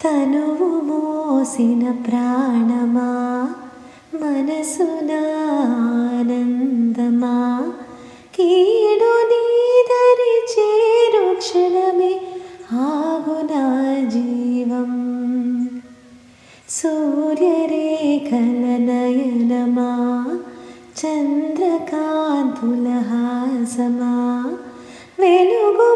తనువు మోసిన ప్రాణమా, మనసున ఆనందమా, కీడు నీదరి చేరు క్షణమే ఆగునా జీవం. సూర్యరేఖల నయనమా, చంద్రకాంతుల హాసమా, వెలుగు